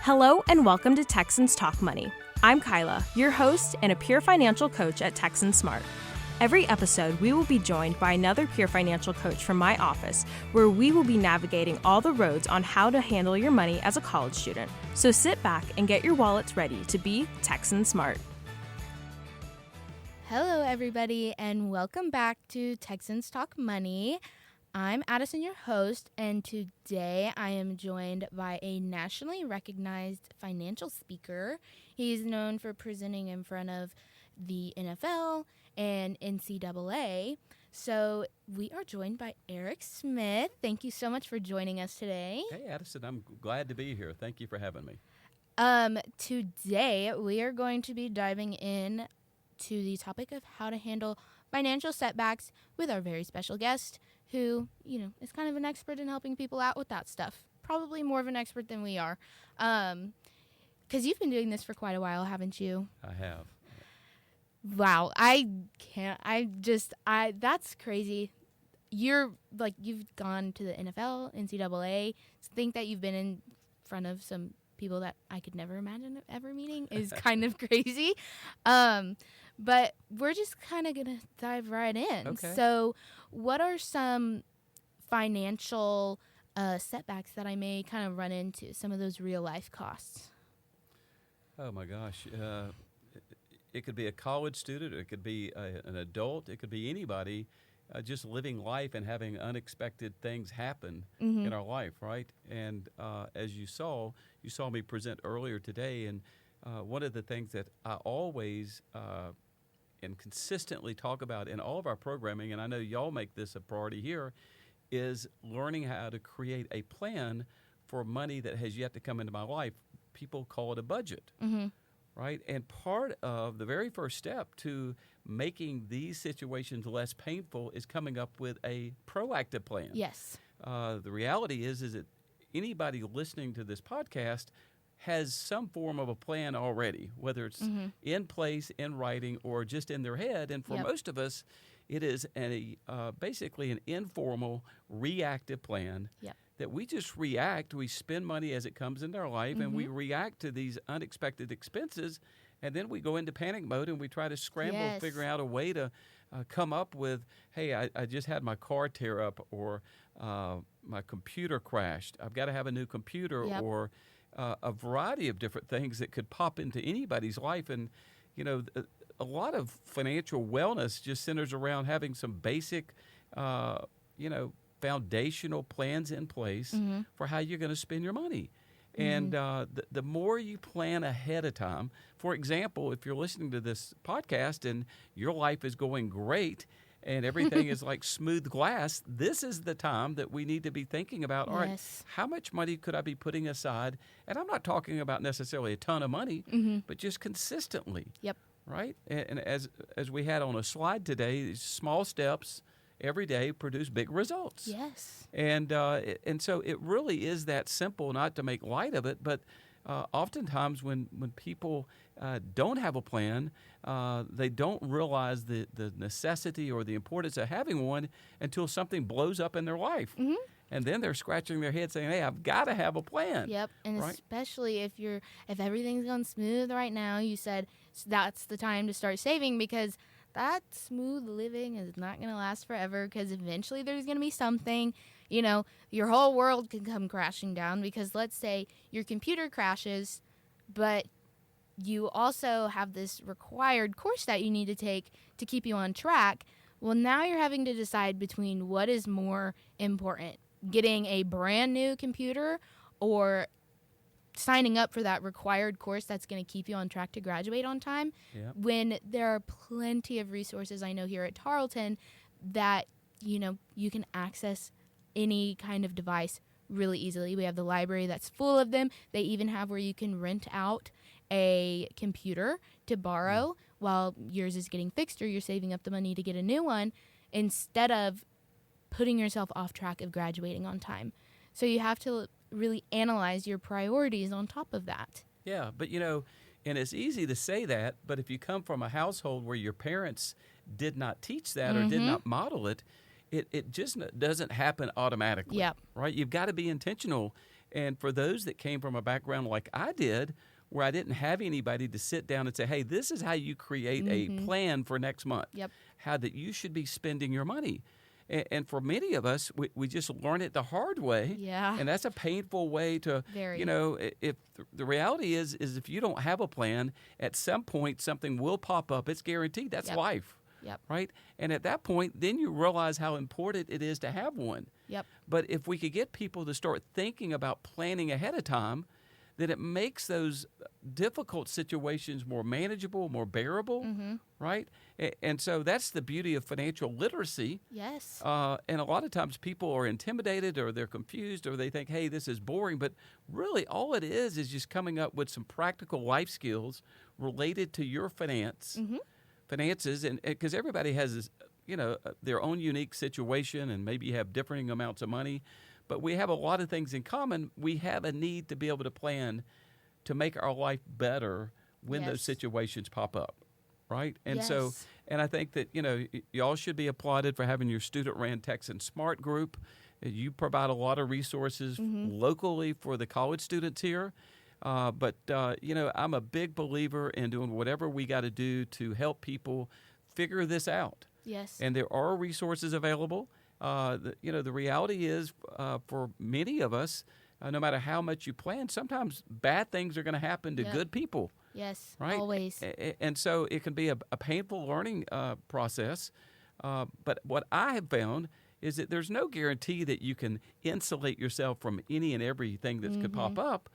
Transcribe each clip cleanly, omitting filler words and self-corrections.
Hello and welcome to Texans Talk Money. I'm Kyla, your host and a peer financial coach at Texan Smart. Every episode, we will be joined by another peer financial coach from my office, where we will be navigating all the roads on how to handle your money as a college student. So sit back and get your wallets ready to be Texan Smart. Hello, everybody, and welcome back to Texans Talk Money. I'm Addison, your host, and today I am joined by a nationally recognized financial speaker. He's known for presenting in front of the NFL and NCAA. So we are joined by Eric Smith. Thank you so much for joining us today. Hey, Addison, I'm glad to be here. Thank you for having me. Today we are going to be diving in to the topic of how to handle financial setbacks with our very special guest, who, is kind of an expert in helping people out with that stuff. Probably more of an expert than we are. Because you've been doing this for quite a while, haven't you? I have. Wow. That's crazy. You've gone to the NFL, NCAA. To think that you've been in front of some people that I could never imagine ever meeting is kind of crazy. But we're just kind of going to dive right in. Okay. So what are some financial setbacks that I may kind of run into, some of those real life costs? Oh, my gosh. It could be a college student. It could be an adult. It could be anybody just living life and having unexpected things happen in our life, right? And as you saw me present earlier today, and one of the things that I always and consistently talk about in all of our programming, and I know y'all make this a priority here, is learning how to create a plan for money that has yet to come into my life. People call it a budget, right? And part of the very first step to making these situations less painful is coming up with a proactive plan. Yes. The reality is that anybody listening to this podcast has some form of a plan already, whether it's in place, in writing, or just in their head. And for most of us, it is basically an informal, reactive plan that we just react. We spend money as it comes into our life, and we react to these unexpected expenses, and then we go into panic mode, and we try to scramble, figure out a way to come up with, hey, I just had my car tear up, or my computer crashed. I've got to have a new computer, or a variety of different things that could pop into anybody's life. And, a lot of financial wellness just centers around having some basic, foundational plans in place for how you're going to spend your money. And the more you plan ahead of time, for example, if you're listening to this podcast and your life is going great and everything is like smooth glass, this is the time that we need to be thinking about, all right, how much money could I be putting aside? And I'm not talking about necessarily a ton of money, but just consistently. Yep. Right? And as we had on a slide today, small steps every day produce big results. Yes. And so it really is that simple, not to make light of it, but oftentimes when people don't have a plan, they don't realize the necessity or the importance of having one until something blows up in their life. And then they're scratching their head saying, hey, I've got to have a plan. Yep, and especially if everything's going smooth right now, you said that's the time to start saving, because that smooth living is not going to last forever, because eventually there's going to be something, your whole world can come crashing down, because let's say your computer crashes, but you also have this required course that you need to take to keep you on track. Well, now you're having to decide between what is more important, getting a brand new computer or signing up for that required course that's going to keep you on track to graduate on time, when there are plenty of resources I know here at Tarleton that, you can access any kind of device really easily. We have the library that's full of them. They even have where you can rent out a computer to borrow while yours is getting fixed, or you're saving up the money to get a new one, instead of putting yourself off track of graduating on time. So you have to really analyze your priorities on top of that. Yeah, but and it's easy to say that, but if you come from a household where your parents did not teach that or did not model it, it just doesn't happen automatically. Yep. Right? You've got to be intentional And for those that came from a background like I did, where I didn't have anybody to sit down and say, hey, this is how you create a plan for next month, how that you should be spending your money. And for many of us, we just learn it the hard way. Yeah. And that's a painful way to, Very. If the reality is if you don't have a plan, at some point something will pop up. It's guaranteed. That's life. Yep. Right? And at that point, then you realize how important it is to have one. Yep. But if we could get people to start thinking about planning ahead of time, then it makes those difficult situations more manageable, more bearable, right? And so that's the beauty of financial literacy. Yes. And a lot of times people are intimidated or they're confused or they think, hey, this is boring. But really all it is just coming up with some practical life skills related to your finances. And because everybody has, their own unique situation, and maybe you have differing amounts of money. But we have a lot of things in common. We have a need to be able to plan to make our life better when those situations pop up, right? And so, and I think that, y'all should be applauded for having your student-ran Texan Smart group. You provide a lot of resources locally for the college students here. But I'm a big believer in doing whatever we got to do to help people figure this out. Yes. And there are resources available. The reality is for many of us, no matter how much you plan, sometimes bad things are going to happen to good people. Yes, right? Always. And so it can be a painful learning process. But what I have found is that there's no guarantee that you can insulate yourself from any and everything that could pop up.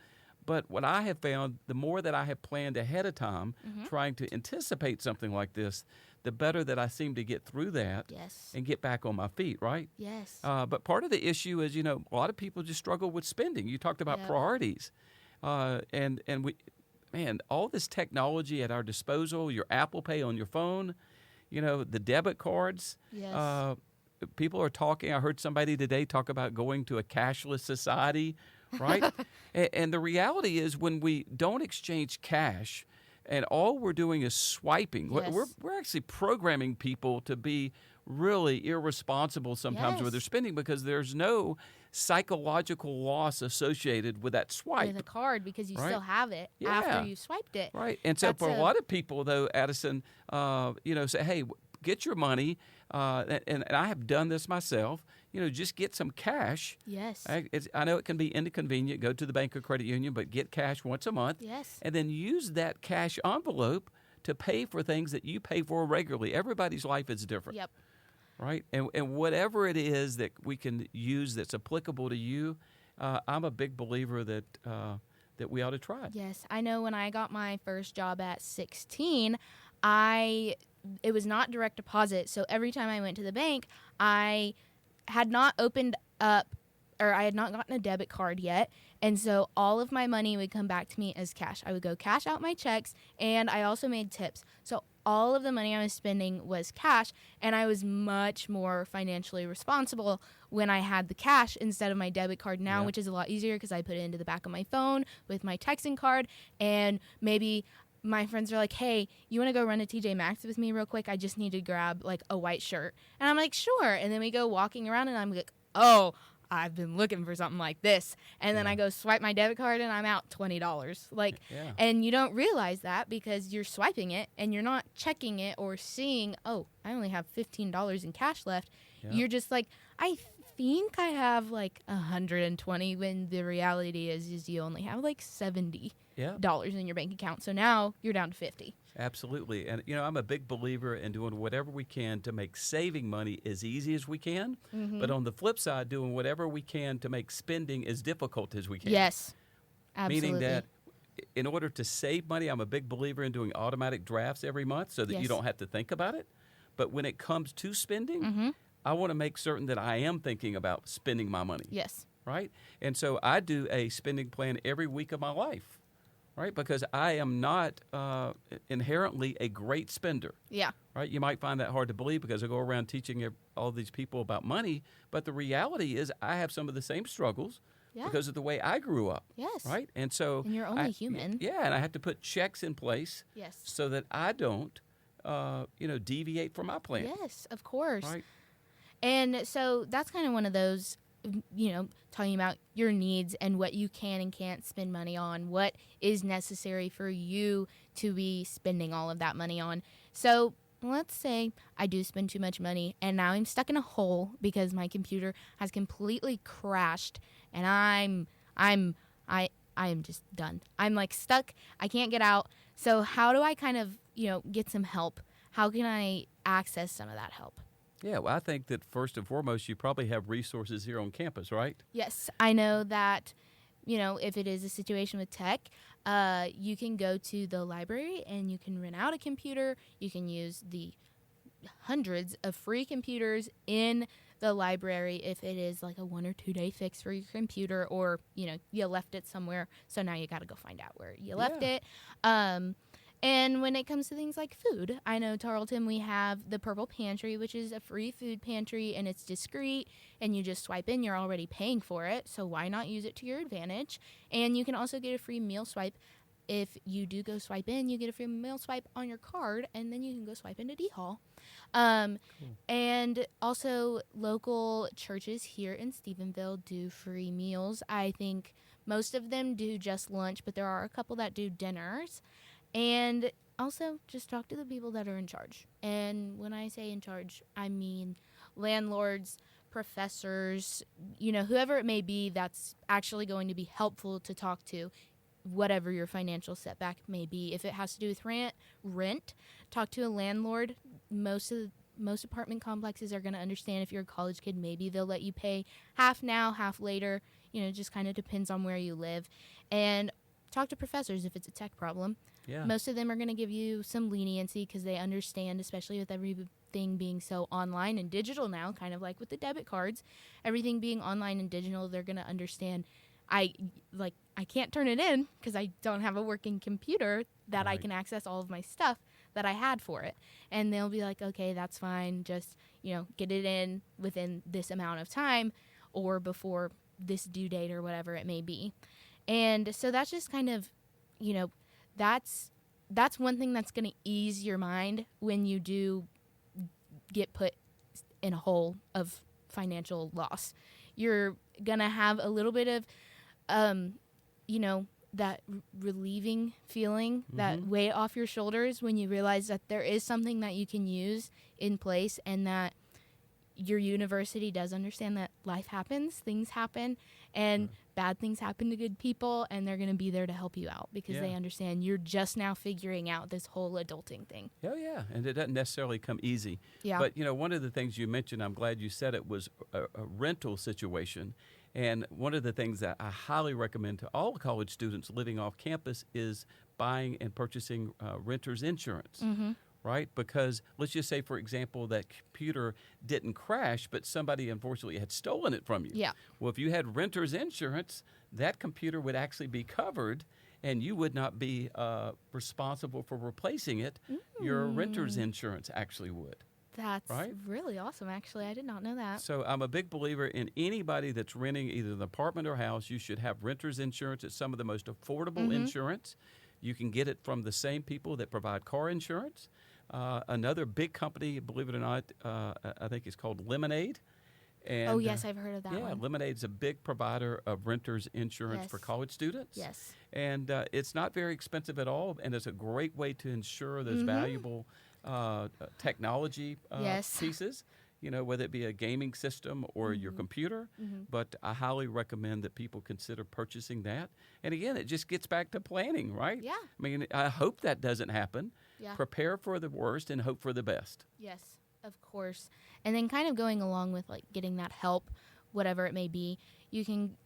But what I have found, the more that I have planned ahead of time, trying to anticipate something like this, the better that I seem to get through that and get back on my feet, right? Yes. But part of the issue is, a lot of people just struggle with spending. You talked about priorities. And all this technology at our disposal, your Apple Pay on your phone, the debit cards. Yes. People are talking. I heard somebody today talk about going to a cashless society, right? And the reality is when we don't exchange cash and all we're doing is swiping, we're actually programming people to be really irresponsible sometimes with their spending because there's no psychological loss associated with that swipe. With a card because you still have it after you swiped it. Right. And so for a lot of people, though, Addison, say, hey, get your money, and I have done this myself, just get some cash. Yes. I know it can be inconvenient, go to the bank or credit union, but get cash once a month. Yes. And then use that cash envelope to pay for things that you pay for regularly. Everybody's life is different. Yep. Right? And whatever it is that we can use that's applicable to you, I'm a big believer that we ought to try it. Yes. I know when I got my first job at 16, it was not direct deposit. So every time I went to the bank, I had not opened up or I had not gotten a debit card yet. And so all of my money would come back to me as cash. I would go cash out my checks, and I also made tips. So all of the money I was spending was cash, and I was much more financially responsible when I had the cash instead of my debit card now, which is a lot easier because I put it into the back of my phone with my Texan card, and maybe my friends are like, hey, you want to go run to TJ Maxx with me real quick? I just need to grab like a white shirt. And I'm like, sure. And then we go walking around and I'm like, oh, I've been looking for something like this. And then I go swipe my debit card and I'm out $20. And you don't realize that because you're swiping it and you're not checking it or seeing, oh, I only have $15 in cash left. Yeah. You're just like, I think I have like 120 when the reality is you only have like $70 in your bank account. So now you're down to 50. Absolutely. And, I'm a big believer in doing whatever we can to make saving money as easy as we can. Mm-hmm. But on the flip side, doing whatever we can to make spending as difficult as we can. Yes, absolutely. Meaning that in order to save money, I'm a big believer in doing automatic drafts every month so that you don't have to think about it. But when it comes to spending, I want to make certain that I am thinking about spending my money. Yes. Right? And so I do a spending plan every week of my life. Right, because I am not inherently a great spender. Yeah. Right, you might find that hard to believe because I go around teaching all these people about money, but the reality is I have some of the same struggles because of the way I grew up. Yes. Right, and you're only human. Yeah, and I have to put checks in place. Yes. So that I don't, deviate from my plan. Yes, of course. Right. And so that's kind of one of those talking about your needs and what you can and can't spend money on, what is necessary for you to be spending all of that money on. So let's say I do spend too much money and now I'm stuck in a hole because my computer has completely crashed and I am just done. I'm like stuck. I can't get out. So how do I kind of, get some help? How can I access some of that help? Yeah, well, I think that first and foremost, you probably have resources here on campus, right? Yes, I know that, if it is a situation with tech, you can go to the library and you can rent out a computer. You can use the hundreds of free computers in the library if it is like a 1 or 2 day fix for your computer, or, you left it somewhere. So now you got to go find out where you left it. And when it comes to things like food, I know Tarleton, we have the Purple Pantry, which is a free food pantry, and it's discreet, and you just swipe in. You're already paying for it, so why not use it to your advantage? And you can also get a free meal swipe. If you do go swipe in, you get a free meal swipe on your card, and then you can go swipe into D-Hall. Cool. And also, local churches here in Stephenville do free meals. I think most of them do just lunch, but there are a couple that do dinners. And also, just talk to the people that are in charge. And when I say in charge, I mean landlords, professors, whoever it may be that's actually going to be helpful to talk to, whatever your financial setback may be. If it has to do with rent, talk to a landlord. Most apartment complexes are going to understand. If you're a college kid, maybe they'll let you pay half now, half later. It just kind of depends on where you live. And talk to professors if it's a tech problem. Yeah. Most of them are going to give you some leniency because they understand, especially with everything being so online and digital now, kind of like with the debit cards, everything being online and digital, they're going to understand. I can't turn it in because I don't have a working computer that I can access all of my stuff that I had for it. And they'll be like, okay, that's fine. Just, get it in within this amount of time or before this due date or whatever it may be. And so that's just kind of, that's one thing that's going to ease your mind when you do get put in a hole of financial loss. You're going to have a little bit of, that relieving feeling, that weight off your shoulders when you realize that there is something that you can use in place and that your university does understand that life happens, things happen, and bad things happen to good people, and they're going to be there to help you out because they understand you're just now figuring out this whole adulting thing. Oh, yeah, and it doesn't necessarily come easy. Yeah. But, one of the things you mentioned, I'm glad you said it, was a rental situation. And one of the things that I highly recommend to all college students living off campus is buying and purchasing renter's insurance. Right? Because let's just say, for example, that computer didn't crash, but somebody unfortunately had stolen it from you. Yeah. Well, if you had renter's insurance, that computer would actually be covered and you would not be responsible for replacing it. Your renter's insurance actually would. That's really awesome, actually. I did not know that. So I'm a big believer in anybody that's renting either an apartment or house, you should have renter's insurance. It's some of the most affordable insurance. You can get it from the same people that provide car insurance. Another big company, believe it or not, I think it's called Lemonade. And, yes, I've heard of that one. Yeah, Lemonade's a big provider of renter's insurance for college students. Yes. And it's not very expensive at all, and it's a great way to ensure those valuable technology pieces, whether it be a gaming system or your computer. But I highly recommend that people consider purchasing that. And again, it just gets back to planning, right? Yeah. I mean, I hope that doesn't happen. Yeah. Prepare for the worst and hope for the best. Yes, of course. And then kind of going along with getting that help, whatever it may be, you can,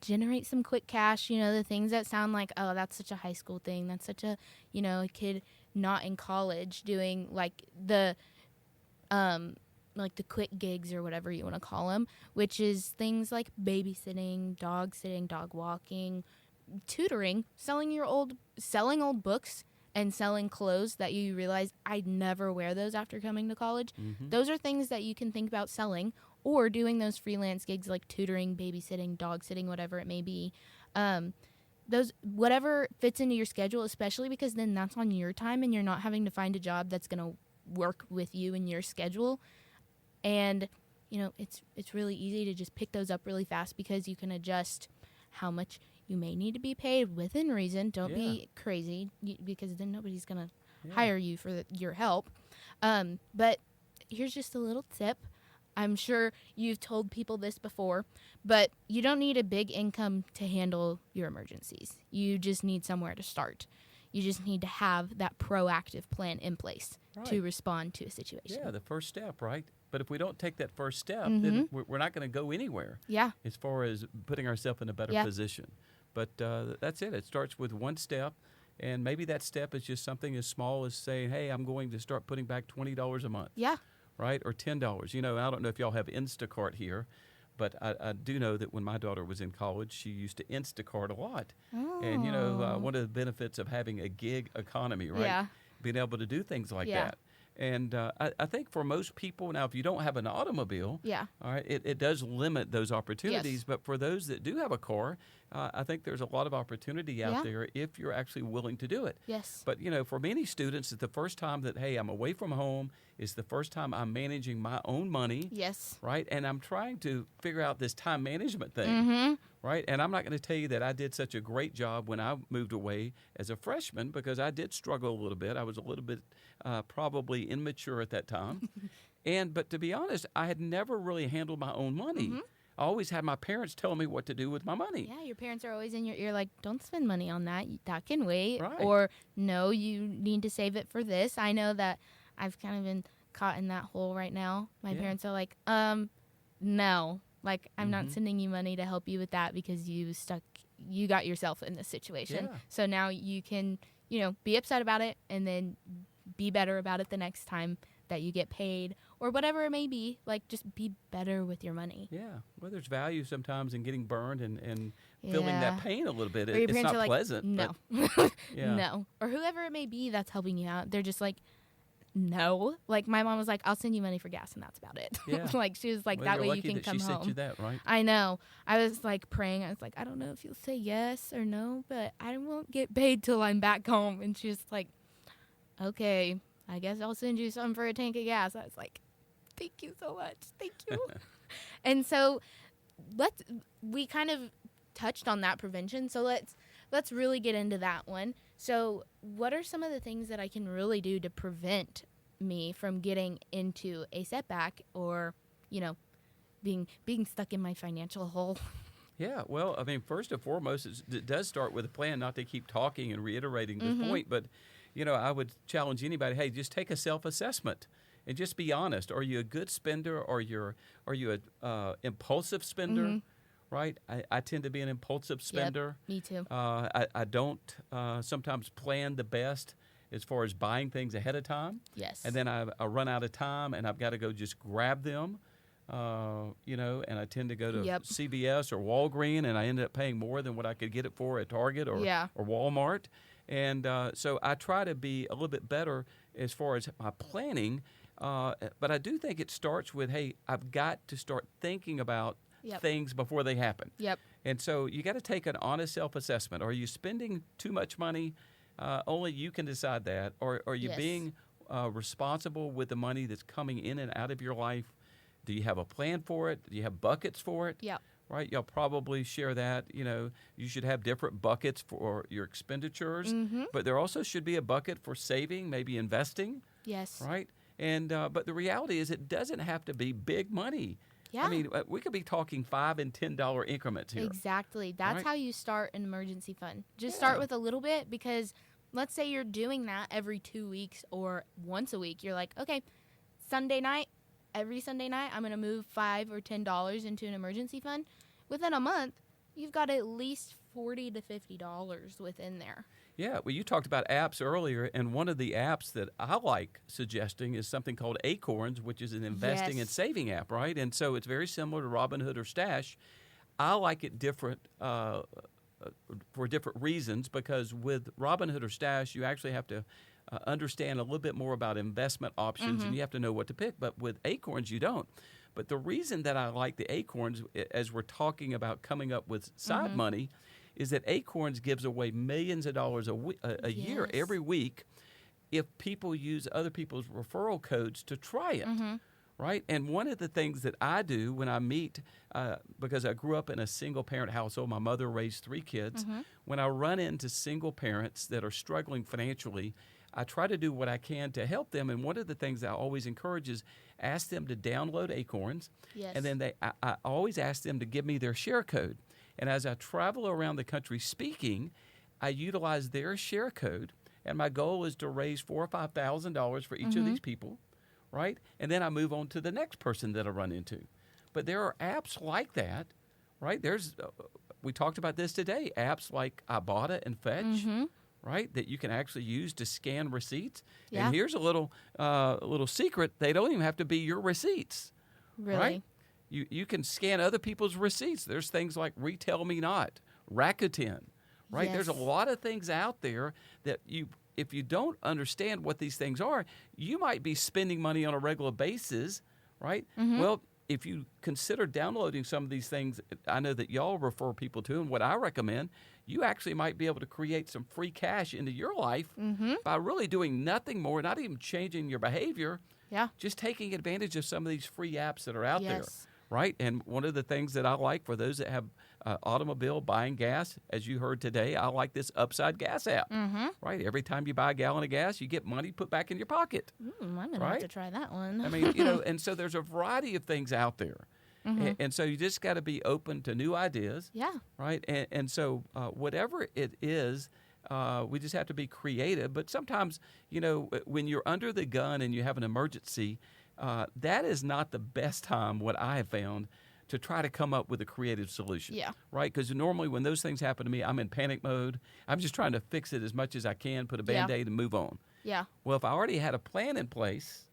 generate some quick cash, the things that sound like, oh, that's such a high school thing. That's such a, a kid not in college doing the quick gigs or whatever you want to call them, which is things like babysitting, dog sitting, dog walking, tutoring, selling old books, and selling clothes that you realize I'd never wear those after coming to college. Those are things that you can think about selling, or doing those freelance gigs like tutoring, babysitting, dog sitting, whatever it may be. Those, whatever fits into your schedule, especially because then that's on your time and you're not having to find a job that's going to work with you and your schedule. And it's really easy to just pick those up really fast because you can adjust how much you may need to be paid within reason. Don't be crazy because then nobody's going to hire you for your help. But here's just a little tip. I'm sure you've told people this before, but you don't need a big income to handle your emergencies. You just need somewhere to start. You just need to have that proactive plan in place to respond to a situation. Yeah, the first step, right? But if we don't take that first step, then we're not going to go anywhere as far as putting ourselves in a better position. But that's it. It starts with one step, and maybe that step is just something as small as saying, hey, I'm going to start putting back $20 a month. Yeah. Right? Or $10. I don't know if y'all have Instacart here, but I do know that when my daughter was in college, she used to Instacart a lot. Oh. And, one of the benefits of having a gig economy, right? Yeah. Being able to do things like that. And I think for most people, now, if you don't have an automobile, all right, it does limit those opportunities. Yes. But for those that do have a car, I think there's a lot of opportunity out there if you're actually willing to do it. Yes. But, for many students, it's the first time that, hey, I'm away from home. It's the first time I'm managing my own money. Yes. Right? And I'm trying to figure out this time management thing. Right? And I'm not going to tell you that I did such a great job when I moved away as a freshman because I did struggle a little bit. I was a little bit probably immature at that time. But to be honest, I had never really handled my own money. I always had my parents telling me what to do with my money. Yeah, your parents are always in your ear like, don't spend money on that. That can wait. Right. Or, no, you need to save it for this. I know that I've kind of been caught in that hole right now. My parents are like, no. Like, I'm not sending you money to help you with that because you got yourself in this situation. Yeah. So now you can, be upset about it and then be better about it the next time that you get paid or whatever it may be. Like, just be better with your money. Yeah. Well, there's value sometimes in getting burned and feeling that pain a little bit. Or your it's not are like, pleasant. No. But, No. Or whoever it may be that's helping you out. They're just like, no. Like, my mom was like, I'll send you money for gas, and that's about it. Yeah. Like, she was like, well, that way you can come she home. sent you that, right? I know. I was, like, praying. I was like, I don't know if you'll say yes or no, but I won't get paid till I'm back home. And she was like, okay, I guess I'll send you some for a tank of gas. I was like, thank you so much. Thank you. And so we kind of touched on that prevention. So let's really get into that one. So what are some of the things that I can really do to prevent me from getting into a setback or, being stuck in my financial hole? Yeah, well, I mean, first and foremost, it does start with a plan, not to keep talking and reiterating this point, but, I would challenge anybody, hey, just take a self-assessment and just be honest. Are you a good spender or are you a impulsive spender? Right? I tend to be an impulsive spender. Yep, me too. I don't sometimes plan the best as far as buying things ahead of time. Yes. And then I run out of time and I've got to go just grab them, and I tend to go to CVS or Walgreens and I end up paying more than what I could get it for at Target or Walmart. And so I try to be a little bit better as far as my planning. But I do think it starts with, hey, I've got to start thinking about things before they happen. Yep. And so you got to take an honest self-assessment. Are you spending too much money? Only you can decide that. Or are you being responsible with the money that's coming in and out of your life? Do you have a plan for it? Do you have buckets for it? Yep. Right? You'll probably share that. You should have different buckets for your expenditures. But there also should be a bucket for saving, maybe investing. Yes. Right? And but the reality is it doesn't have to be big money. Yeah. I mean, we could be talking $5 and $10 increments here. Exactly. That's how you start an emergency fund. Just start with a little bit because let's say you're doing that every 2 weeks or once a week. You're like, okay, every Sunday night, I'm going to move $5 or $10 into an emergency fund. Within a month, you've got at least $40 to $50 within there. Yeah, well, you talked about apps earlier, and one of the apps that I like suggesting is something called Acorns, which is an investing and saving app, right? And so it's very similar to Robinhood or Stash. I like it different for different reasons because with Robinhood or Stash, you actually have to understand a little bit more about investment options, and you have to know what to pick. But with Acorns, you don't. But the reason that I like the Acorns, as we're talking about coming up with side money, is that Acorns gives away millions of dollars a year, every week, if people use other people's referral codes to try it, right? And one of the things that I do when I meet, because I grew up in a single-parent household, my mother raised 3 kids. When I run into single parents that are struggling financially, I try to do what I can to help them. And one of the things I always encourage is ask them to download Acorns. Yes. And then I always ask them to give me their share code. And as I travel around the country speaking, I utilize their share code. And my goal is to raise $4,000 or $5,000 for each of these people, right? And then I move on to the next person that I run into. But there are apps like that, right? We talked about this today, apps like Ibotta and Fetch, right, that you can actually use to scan receipts. Yeah. And here's a little secret. They don't even have to be your receipts, Really? right? You can scan other people's receipts. There's things like Retail Me Not, Rakuten, right? Yes. There's a lot of things out there that if you don't understand what these things are, you might be spending money on a regular basis, right? Well, if you consider downloading some of these things, I know that y'all refer people to, and what I recommend, you actually might be able to create some free cash into your life by really doing nothing more, not even changing your behavior, just taking advantage of some of these free apps that are out there, right? And one of the things that I like for those that have automobile buying gas, as you heard today, I like this Upside Gas app, right? Every time you buy a gallon of gas, you get money put back in your pocket. I'm going to have to try that one. I mean, and so there's a variety of things out there. And so you just got to be open to new ideas, right? And so whatever it is, we just have to be creative. But sometimes, when you're under the gun and you have an emergency, that is not the best time, what I have found, to try to come up with a creative solution. Right? Because normally when those things happen to me, I'm in panic mode. I'm just trying to fix it as much as I can, put a Band-Aid and move on. Well, if I already had a plan in place,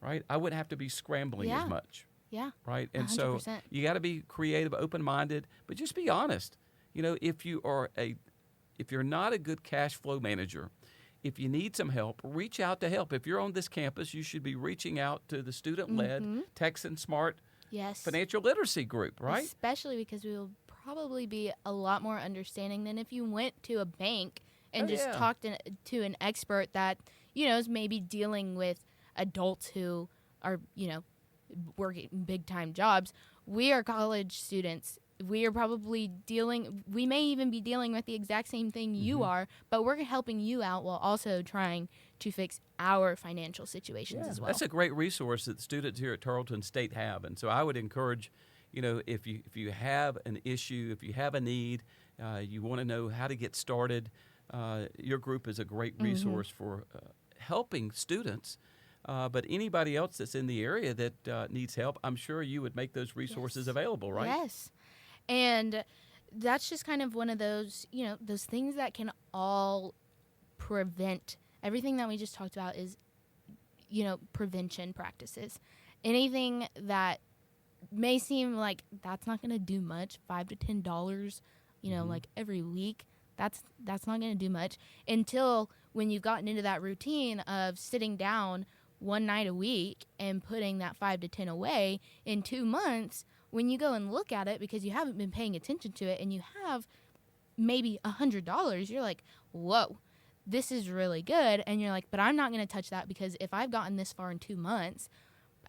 right, I wouldn't have to be scrambling as much. Right? And 100%. So you got to be creative, open-minded, but just be honest. If you're not a good cash flow manager, if you need some help, reach out to help. If you're on this campus, you should be reaching out to the student-led Texan Smart financial literacy group, right? Especially because we will probably be a lot more understanding than if you went to a bank and talked to an expert that, is maybe dealing with adults who are, working big-time jobs. We are college students. We are probably we may even be dealing with the exact same thing you are, but we're helping you out while also trying to fix our financial situations as well. That's a great resource that the students here at Tarleton State have. And so I would encourage, if you have an issue, if you have a need, you want to know how to get started, your group is a great resource for helping students. But anybody else that's in the area that needs help, I'm sure you would make those resources available, right? Yes. And that's just kind of one of those, those things that can all prevent. Everything that we just talked about is, prevention practices. Anything that may seem like that's not going to do much, $5 to $10, like every week, that's not going to do much until when you've gotten into that routine of sitting down one night a week and putting that 5 to 10 away in 2 months. When you go and look at it because you haven't been paying attention to it and you have maybe $100, you're like, whoa, this is really good. And you're like, but I'm not going to touch that because if I've gotten this far in 2 months,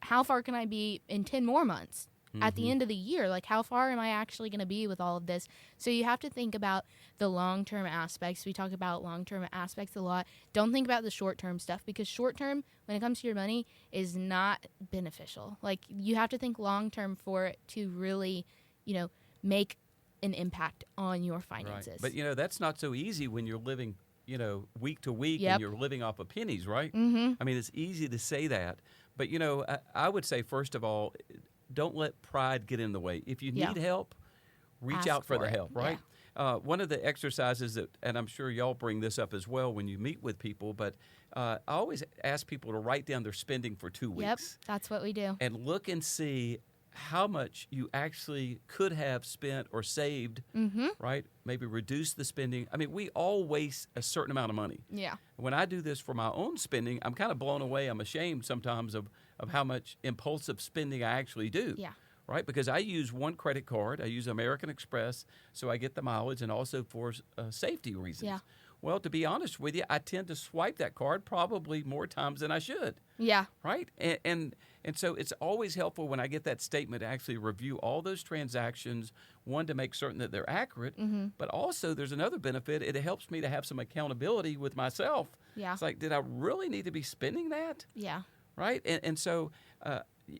how far can I be in 10 more months? At the end of the year, like how far am I actually going to be with all of this? So you have to think about the long-term aspects. We talk about long-term aspects a lot. Don't think about the short-term stuff because short-term, when it comes to your money, is not beneficial. Like you have to think long-term for it to really, make an impact on your finances. Right. But, that's not so easy when you're living, week to week and you're living off of pennies, right? I mean, it's easy to say that. But, I would say, first of all, don't let pride get in the way. If you need help, reach out for the help, right? One of the exercises that, and I'm sure y'all bring this up as well when you meet with people, but I always ask people to write down their spending for 2 weeks. Yep, that's what we do. And look and see how much you actually could have spent or saved, right? Maybe reduce the spending. I mean, we all waste a certain amount of money. Yeah. When I do this for my own spending, I'm kind of blown away. I'm ashamed sometimes of how much impulsive spending I actually do. Yeah. Right? Because I use one credit card. I use American Express, so I get the mileage and also for safety reasons. Yeah. Well, to be honest with you, I tend to swipe that card probably more times than I should. Yeah. Right? And so it's always helpful when I get that statement to actually review all those transactions, one, to make certain that they're accurate, but also there's another benefit. It helps me to have some accountability with myself. Yeah. It's like, did I really need to be spending that? Yeah. Right? And so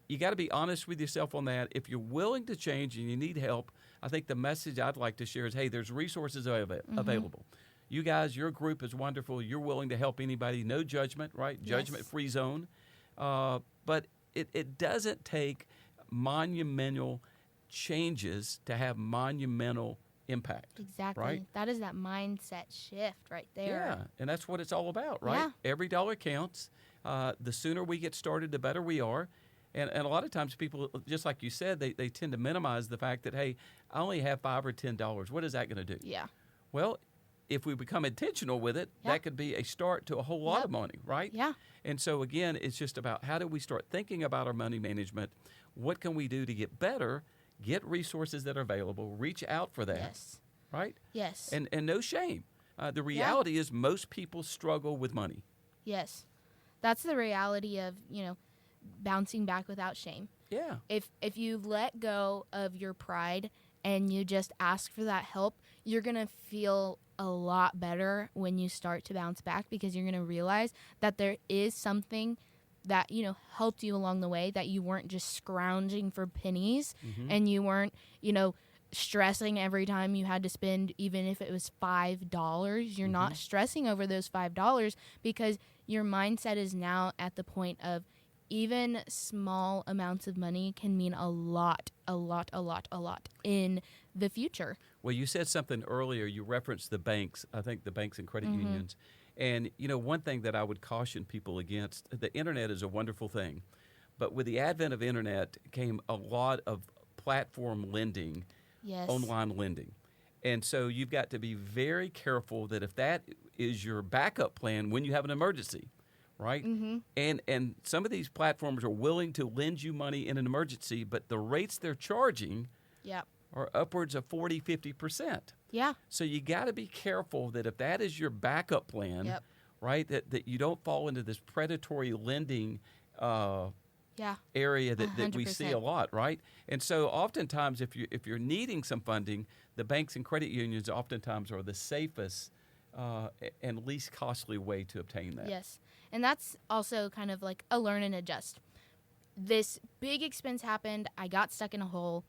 you got to be honest with yourself on that. If you're willing to change and you need help, I think the message I'd like to share is, hey, there's resources available. You guys, your group is wonderful. You're willing to help anybody. No judgment, right? Yes. Judgment-free zone. But it doesn't take monumental changes to have monumental impact. Exactly. Right? That is that mindset shift right there. Yeah, and that's what it's all about, right? Yeah. Every dollar counts. The sooner we get started, the better we are. And a lot of times people, just like you said, they tend to minimize the fact that, hey, I only have $5 or $10. What is that going to do? Yeah. Well, if we become intentional with it, that could be a start to a whole lot of money, right? Yeah. And so, again, it's just about how do we start thinking about our money management? What can we do to get better, get resources that are available, reach out for that, Yes. right? Yes. And no shame. The reality is most people struggle with money. Yes. That's the reality of, bouncing back without shame. Yeah. If you let go of your pride and you just ask for that help, you're going to feel a lot better when you start to bounce back, because you're going to realize that there is something that, helped you along the way, that you weren't just scrounging for pennies and you weren't, stressing every time you had to spend, even if it was $5. You're not stressing over those $5 because your mindset is now at the point of even small amounts of money can mean a lot in the future. Well, you said something earlier. You referenced the banks, I think the banks and credit unions. And, one thing that I would caution people against, the internet is a wonderful thing. But with the advent of internet came a lot of platform lending, online lending. And so you've got to be very careful that if that is your backup plan when you have an emergency, right? And some of these platforms are willing to lend you money in an emergency, but the rates they're charging are upwards of 40, 50%. Yeah. So you got to be careful that if that is your backup plan, right, that you don't fall into this predatory lending area that we see a lot, right? And so oftentimes if you're needing some funding, the banks and credit unions oftentimes are the safest and least costly way to obtain that. Yes. And that's also kind of like a learn and adjust. This big expense happened. I got stuck in a hole.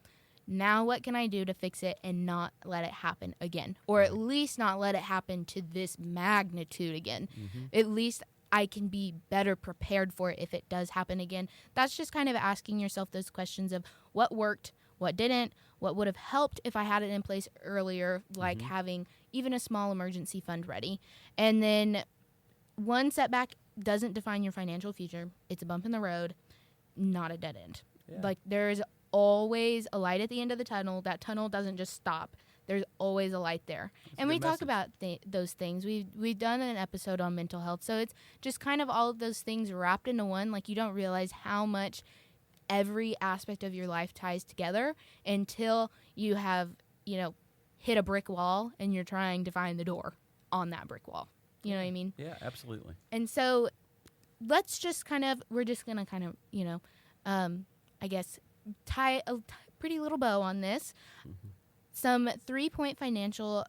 Now what can I do to fix it and not let it happen again? Or at least not let it happen to this magnitude again. At least I can be better prepared for it if it does happen again. That's just kind of asking yourself those questions of what worked, what didn't, what would have helped if I had it in place earlier, like having even a small emergency fund ready. And then one setback doesn't define your financial future. It's a bump in the road, not a dead end. Yeah. Like there's always a light at the end of the tunnel. That tunnel doesn't just stop. There's always a light there. That's and a we good talk message. about those things. We've done an episode on mental health. So it's just kind of all of those things wrapped into one. Like you don't realize how much every aspect of your life ties together until you have, hit a brick wall and you're trying to find the door on that brick wall. You know what I mean? Yeah, absolutely. And so let's just we're just going to I guess, tie a pretty little bow on this. Some 3-point financial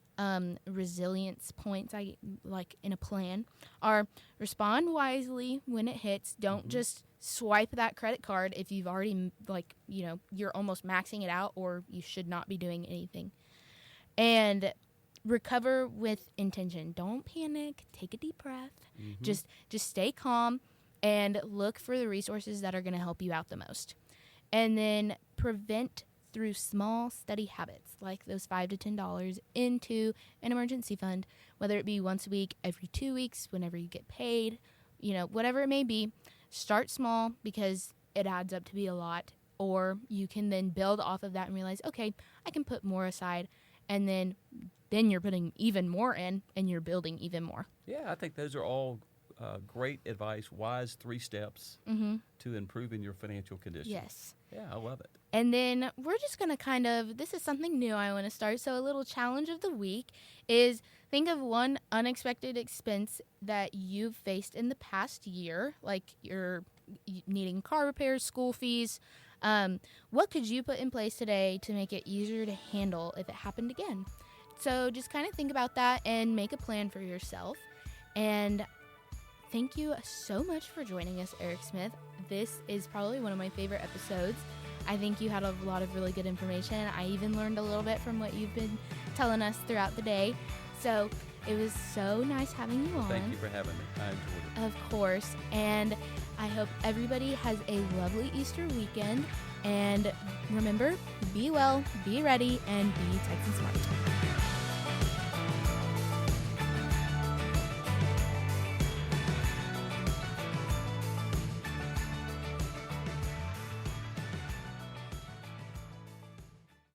resilience points I like in a plan are: respond wisely when it hits. Don't just swipe that credit card if you've already you're almost maxing it out or you should not be doing anything. And recover with intention. Don't panic. Take a deep breath. Just stay calm and look for the resources that are going to help you out the most. And then prevent through small, steady habits like those $5 to $10 into an emergency fund, whether it be once a week, every 2 weeks, whenever you get paid, whatever it may be. Start small because it adds up to be a lot, or you can then build off of that and realize, okay, I can put more aside, and then you're putting even more in and you're building even more. Yeah, I think those are all great advice, wise 3 steps to improving your financial condition. Yes. Yeah, I love it. And then we're just going to this is something new I want to start. So a little challenge of the week is think of one unexpected expense that you've faced in the past year, like you're needing car repairs, school fees. What could you put in place today to make it easier to handle if it happened again? So just kind of think about that and make a plan for yourself. And thank you so much for joining us, Eric Smith. This is probably one of my favorite episodes. I think you had a lot of really good information. I even learned a little bit from what you've been telling us throughout the day. So it was so nice having you on. Thank you for having me. I enjoyed it. Of course. And I hope everybody has a lovely Easter weekend. And remember, be well, be ready, and be Texan Smart.